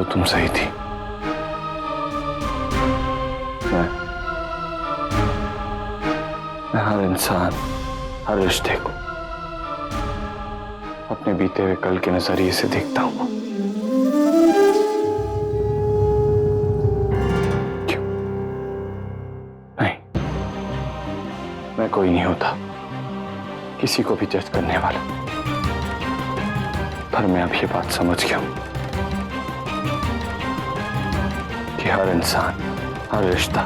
तो तुम सही थी। मैं हर इंसान, हर रिश्ते को अपने बीते हुए कल के नजरिए से देखता हूं। क्यों? नहीं, मैं कोई नहीं होता किसी को भी जज करने वाला, पर मैं अब ये बात समझ गया हूं कि हर इंसान, हर रिश्ता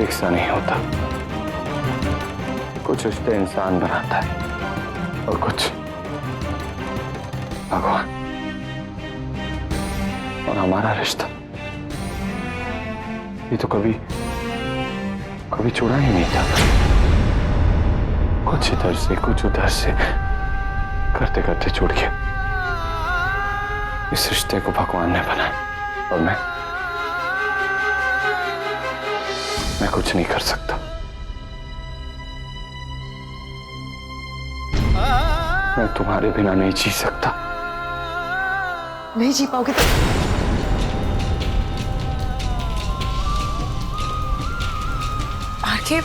एक सा नहीं होता। कुछ रिश्ते इंसान बनाता है और कुछ भगवान। और हमारा रिश्ता ये तो कभी जुड़ा ही नहीं था। कुछ इधर से कुछ उधर से करते करते जुड़ गया। इस रिश्ते को भगवान ने बनाया और मैं कुछ नहीं कर सकता। मैं तुम्हारे बिना नहीं जी सकता। नहीं जी पाओगे तो आगे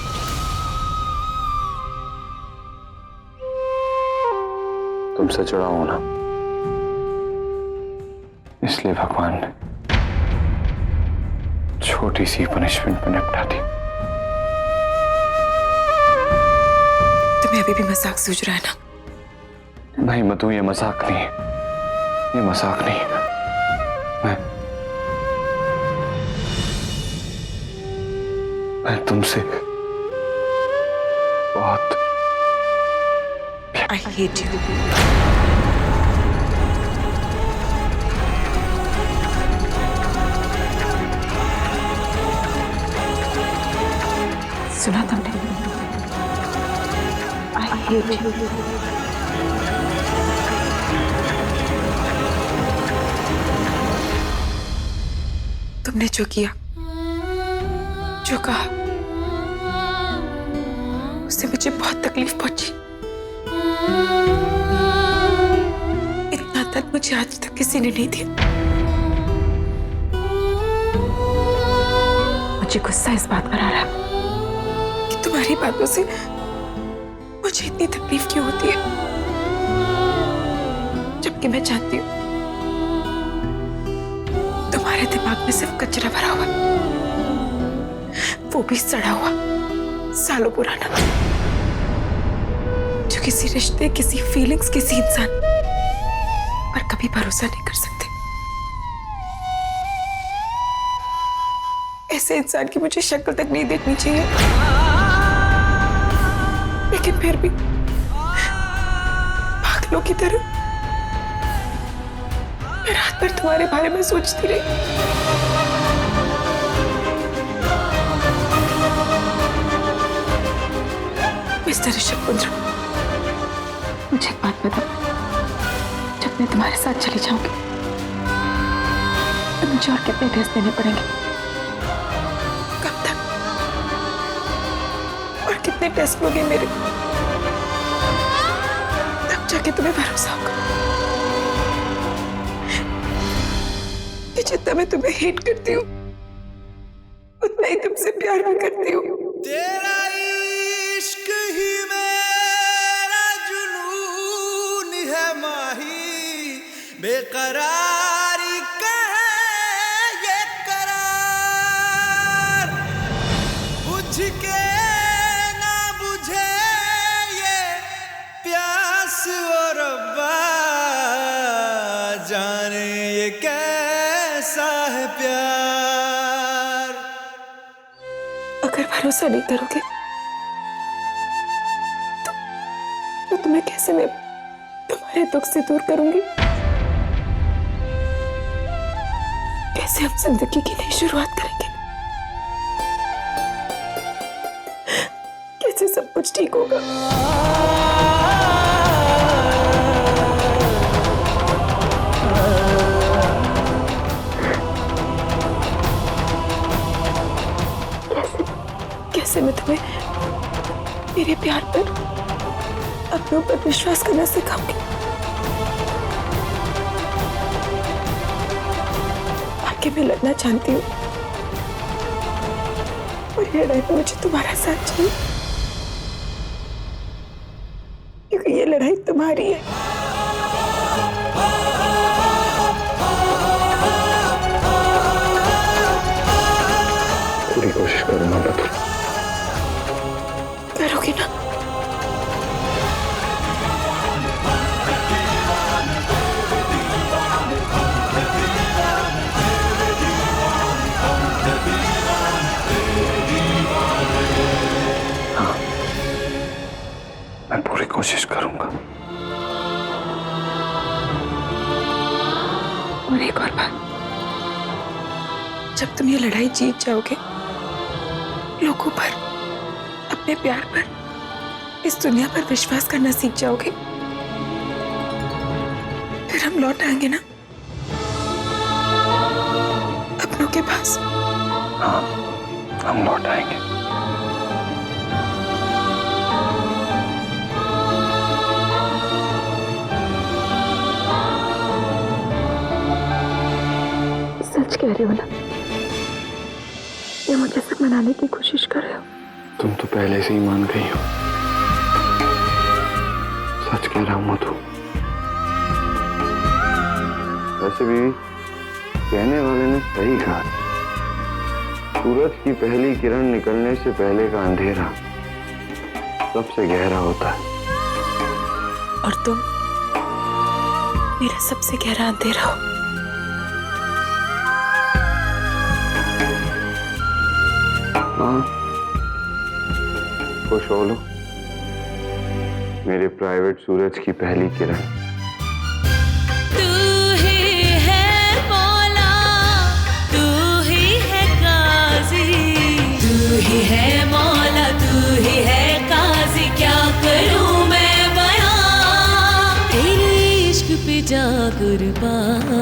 तुमसे जुड़ा हूं ना, इसलिए भगवान ने छोटी सी पनिशमेंट में निपटा दी। तुम्हें अभी भी मजाक सूझ रहा है ना? नहीं मधु, ये मजाक नहीं है, ये मजाक नहीं है। मैं तुमसे बहुत I hate you. सुना तुमने? I hate you. तुमने जो किया, जो कहा, उससे मुझे बहुत तकलीफ पहुंची। इतना दर्द मुझे आज तक किसी ने नहीं दिया। मुझे गुस्सा इस बात पर आ रहा है कि तुम्हारी बातों से मुझे इतनी तकलीफ क्यों होती है, जबकि मैं जानती हूँ तुम्हारे दिमाग में सिर्फ कचरा भरा हुआ, वो भी सड़ा हुआ, सालों पुराना, जो किसी रिश्ते, किसी फीलिंग्स, किसी इंसान पर कभी भरोसा नहीं कर सकते। ऐसे इंसान की मुझे शक्ल तक नहीं देखनी चाहिए, लेकिन फिर भी पागलों की तरह मैं रात भर तुम्हारे बारे में सोचती रही। मिस्टर ऋषभ कुंद्रा, मुझे एक बात बताओ, जब मैं तुम्हारे साथ चली जाऊंगी तो मुझे और कितने टेस्ट देने पड़ेंगे? कब तक और कितने टेस्ट लोगे मेरे? तब जाके तुम्हें भरोसा होगा कि जितना मैं तुम्हें हेट करती हूँ उतना ही तुमसे प्यार भी करती हूँ। तेरा इश्क ही मेरा जुनून है माही, बेकरारी का है ये करार, बुझ के ना बुझे ये प्यास और रब्बा जाने ये कैसा है प्यार। अगर भरोसा नहीं करोगे तो तुम्हें कैसे मैं तुम्हारे दुख से दूर करूंगी? कैसे हम जिंदगी की नई शुरुआत करेंगे? कैसे सब कुछ ठीक होगा? कैसे मैं तुम्हें मेरे प्यार पर, अपने ऊपर विश्वास करना सिखाऊंगी? कि मैं लड़ना चाहती हूँ और ये लड़ाई में मुझे तुम्हारा साथ चाहिए, क्योंकि ये लड़ाई तुम्हारी है। पूरी कोशिश करूंगा बतू। करोगी ना? हाँ, मैं पूरी कोशिश करूंगा। और एक और बात, जब तुम ये लड़ाई जीत जाओगे, लोगों पर, अपने प्यार पर, इस दुनिया पर विश्वास करना सीख जाओगे, फिर हम लौट आएंगे ना अपनों के पास। हाँ, हम लौट आएंगे। सच कह रहे हो ना? या मुझे सब मनाने की कोशिश कर रहे हो? तुम तो पहले से ही मान गई हो। सच कह रहा हूं मधु। वैसे भी कहने वाले ने सही कहा, सूरज की पहली किरण निकलने से पहले का अंधेरा सबसे गहरा होता है। और तुम मेरा सबसे गहरा अंधेरा हो। हाँ, खुश हो लो, मेरे प्राइवेट सूरज की पहली किरण। तू ही है मौला, तू ही है काजी, तू ही है मौला, तू ही है काजी, क्या करूं मैं बयां तेरे इश्क पे जा कुर्बान।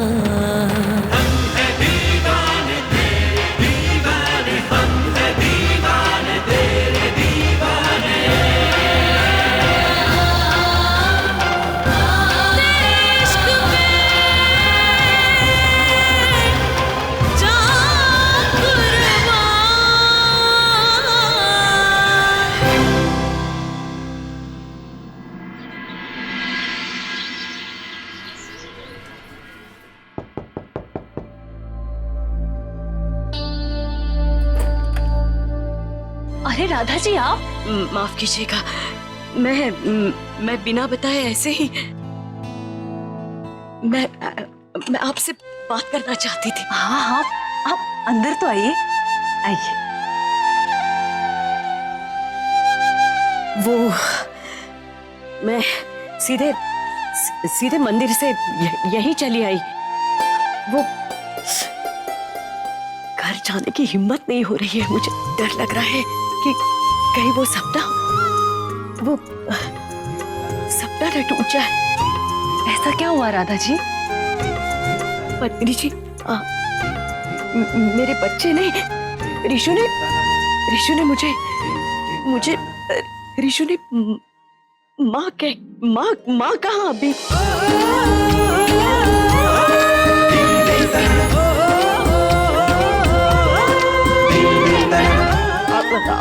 अरे राधा जी, आप माफ कीजिएगा, मैं बिना बताए ऐसे ही मैं आपसे बात करना चाहती थी। हाँ हाँ, आप अंदर तो आइए, आइए। वो मैं सीधे मंदिर से यहीं चली आई। वो घर जाने की हिम्मत नहीं हो रही है, मुझे डर लग रहा है कि कहीं वो सपना न टूट जाए। ऐसा क्या हुआ राधा जी? पत्नी जी, मेरे बच्चे ने ऋषु ने मुझे ऋषु ने माँ कहाँ अभी?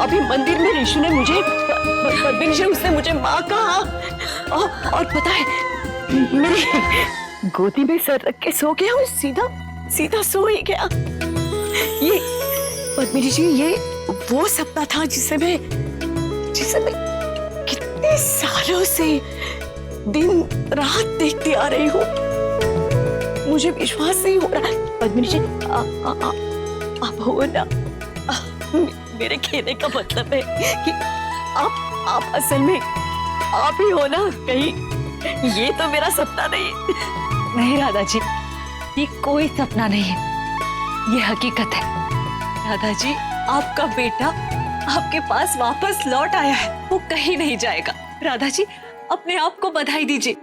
अभी मंदिर में ऋषु ने मुझे उसने मुझे माँ कहा, और पता है मेरी गोदी में सर रख के सो गया और सीधा सो ही गया। ये पद्मिनी जी, ये वो सपना था जिसे मैं कितने सालों से दिन रात देखती आ रही हूँ। मुझे विश्वास नहीं हो रहा। पद्मिनी जी, आप हो ना? मेरे कहने का मतलब है कि आप असल में आप ही हो ना? कहीं ये तो मेरा सपना नहीं? नहीं राधा जी, ये कोई सपना नहीं है, ये हकीकत है। राधा जी, आपका बेटा आपके पास वापस लौट आया है, वो कहीं नहीं जाएगा। राधा जी, अपने आप को बधाई दीजिए,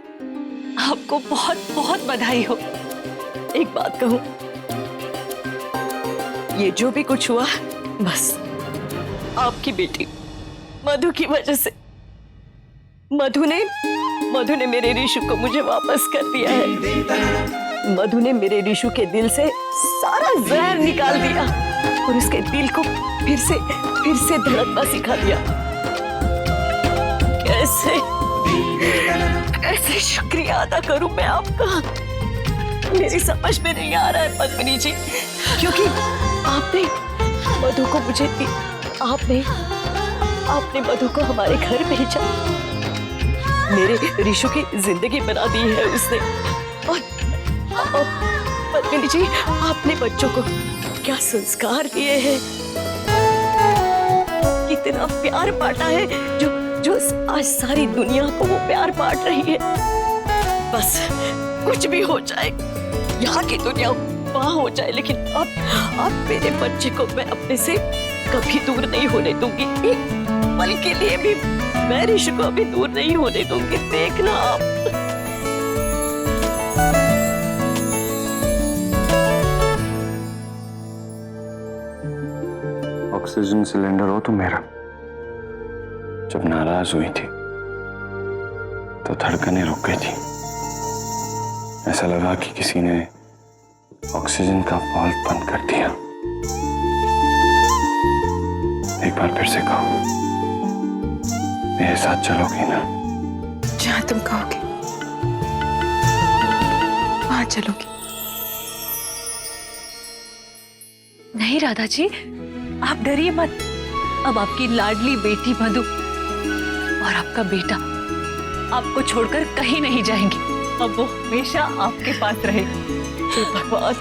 आपको बहुत बहुत बधाई हो। एक बात कहूं, ये जो भी कुछ हुआ बस आपकी बेटी मधु की वजह से। मधु ने मेरे ऋषु को मुझे वापस कर दिया है। मधु ने मेरे रिशु के दिल से सारा जहर निकाल दिया और उसके दिल को फिर से धड़कना सिखा दिया। कैसे कैसे शुक्रिया अदा करूं मैं आपका, मेरी समझ में नहीं आ रहा है पद्मिनी जी, क्योंकि आपने मधु को मुझे दी, आपने मधु को हमारे घर भेजा, मेरे रिशु की जिंदगी बना दी है उसने। और पद्मिनी जी, आपने बच्चों को क्या संस्कार दिए हैं, कितना प्यार बांटा है, जो आज सारी दुनिया को वो प्यार बांट रही है। बस कुछ भी हो जाए, यहाँ की दुनिया वहां हो जाए, लेकिन अब मेरे बच्चे को मैं अपने से कभी दूर नहीं होने दूंगी, एक पल के लिए भी मैं रिशु को अभी दूर नहीं होने दूंगी। देखना आप। ऑक्सीजन सिलेंडर हो तुम मेरा। जब नाराज हुई थी तो धड़कनें रुक गई थी, ऐसा लगा कि किसी ने ऑक्सीजन का वाल्व बंद कर दिया। एक बार फिर से कहो, मेरे साथ चलोगी ना? जहां तुम कहोगे वहां चलोगी। नहीं राधा जी, आप डरिए मत। अब आपकी लाडली बेटी मधु और आपका बेटा आपको छोड़कर कहीं नहीं जाएंगे। अब वो हमेशा आपके पास रहेगी। भगवान,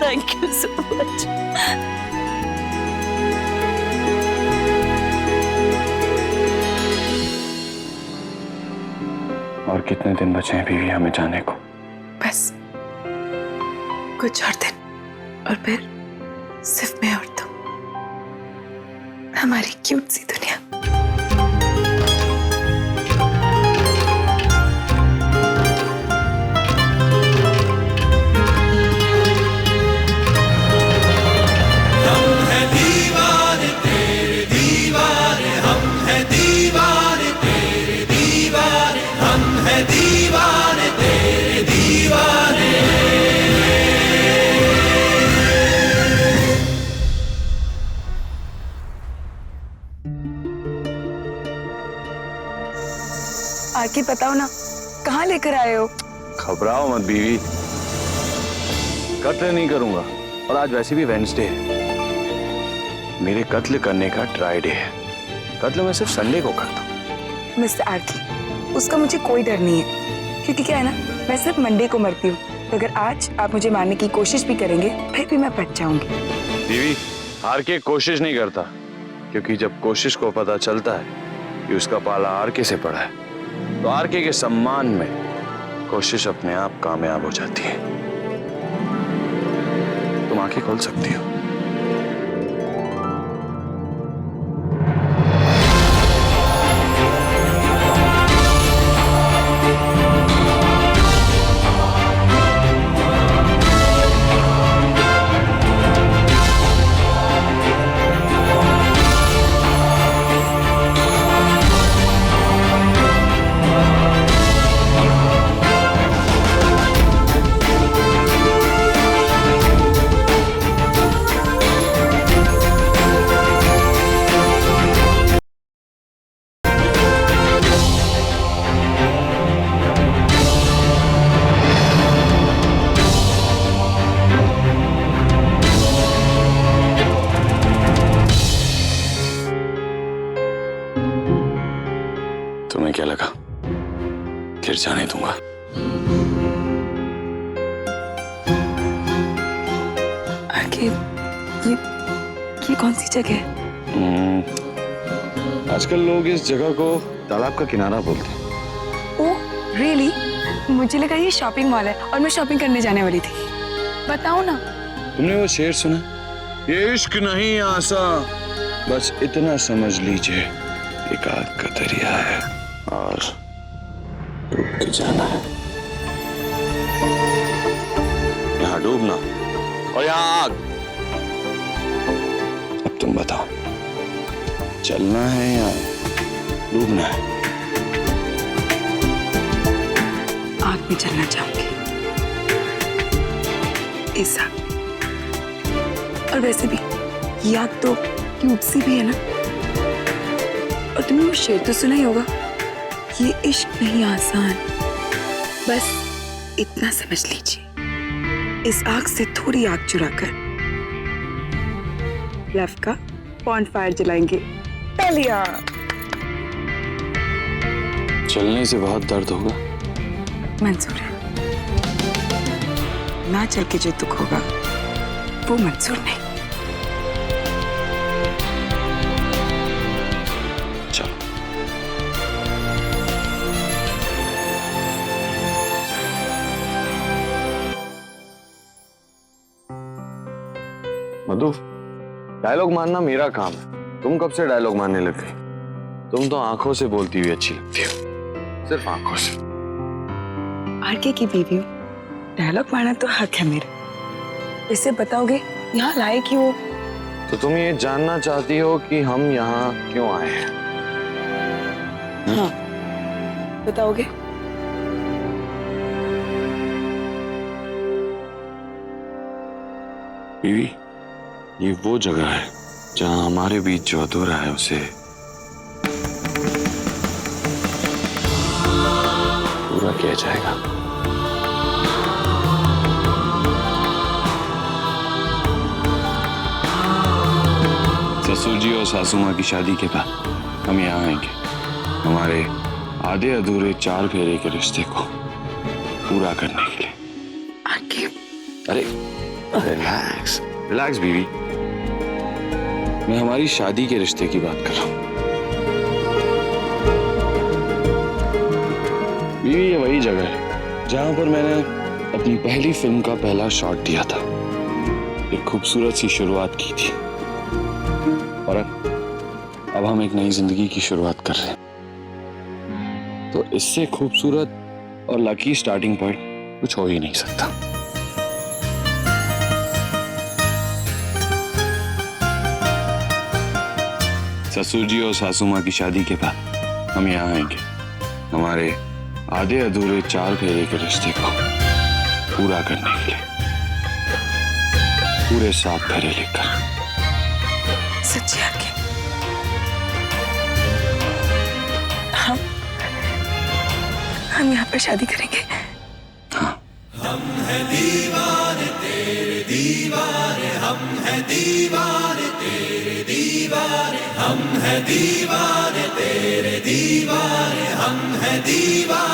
थैंक यू सो मच। और कितने दिन बचे हैं बीवी हमें जाने को? बस कुछ और दिन और फिर सिर्फ मैं और तुम, हमारी क्यूट सी दुनिया। आके बताओ ना, कहाँ लेकर आए हो? घबराओ मत बीवी, कत्ल नहीं करूंगा। और आज वैसे भी वेडनेसडे है, मेरे कत्ल करने का ट्राई डे है। कत्ल मैं सिर्फ संडे को करता हूँ। मिस्टर आरती, उसका मुझे कोई डर नहीं है, क्योंकि क्या है ना, मैं सिर्फ मंडे को मरती हूँ। तो अगर आज आप मुझे मारने की कोशिश भी करेंगे फिर भी मैं बच जाऊंगी। बीवी, हार के कोशिश नहीं करता, क्योंकि जब कोशिश को पता चलता है कि उसका पाला आरके से पड़ा है, तो आरके के सम्मान में कोशिश अपने आप कामयाब हो जाती है। तुम आंखें खोल सकती हो। तुम्हें क्या लगा गिर जाने दूंगा? आगे ये कौन सी जगह है? आजकल लोग इस जगह को तालाब का किनारा बोलते हैं। Oh really? मुझे लगा ये शॉपिंग मॉल है और मैं शॉपिंग करने जाने वाली थी। बताओ ना। तुमने वो शेर सुना? ये इश्क नहीं आसा, बस इतना समझ लीजिए, एक आग का दरिया है और डूब के जाना है। यहाँ डूबना और यहाँ आग। अब तुम बताओ, चलना है या डूबना है? आग साथ में चलना चाहूंगी। इस आग। और वैसे भी ये आग तो क्यूट सी भी है ना। और तुमने वो शेर तो सुना ही होगा, ये इश्क नहीं आसान, बस इतना समझ लीजिए, इस आग से थोड़ी आग चुराकर लव का बॉनफायर जलाएंगे। तालियां। चलने से बहुत दर्द होगा। मंजूर है, ना चल के जो दुख होगा वो मंजूर नहीं। चलो। मधु, डायलॉग मारना मेरा काम है। तुम कब से डायलॉग मारने लग गई? तुम तो आंखों से बोलती हुई अच्छी लगती हो, सिर्फ आंखों से। आरके की बीवी हूँ, डायलॉग मारना तो हक है मेरा। इसे बताओगे यहाँ लाए क्यों? तो तुम ये जानना चाहती हो कि हम यहाँ क्यों आए हैं? हाँ, बताओगे? बीवी, ये वो जगह है जहाँ हमारे बीच जो अधूरा है उसे पूरा किया जाएगा। ससुर जी और सासू माँ की शादी के बाद हम यहाँ आएंगे हमारे आधे अधूरे 4 फेरे के रिश्ते को पूरा करने के लिए। आरके, अरे रिलैक्स रिलैक्स बीवी, मैं हमारी शादी के रिश्ते की बात कर रहा हूँ। बीवी, ये वही जगह है जहां पर मैंने अपनी पहली फिल्म का पहला शॉट दिया था। एक खूबसूरत सी शुरुआत की थी और अब हम एक नई जिंदगी की शुरुआत कर रहे हैं। तो इससे खूबसूरत और लकी स्टार्टिंग पॉइंट कुछ हो ही नहीं सकता। ससुर जी और सासू माँ की शादी के बाद हम यहाँ आएंगे हमारे आधे अधूरे 4 फेरे के रिश्ते को पूरा करने के लिए, पूरे 7 फेरे लेकर। सच्ची आरके, हम यहाँ पर शादी करेंगे। हाँ। हम हैं दीवाने तेरे दीवाने, हम हैं दीवाने तेरे दीवाने, हम हैं दीवाने तेरे दीवाने, हम हैं दीवाने।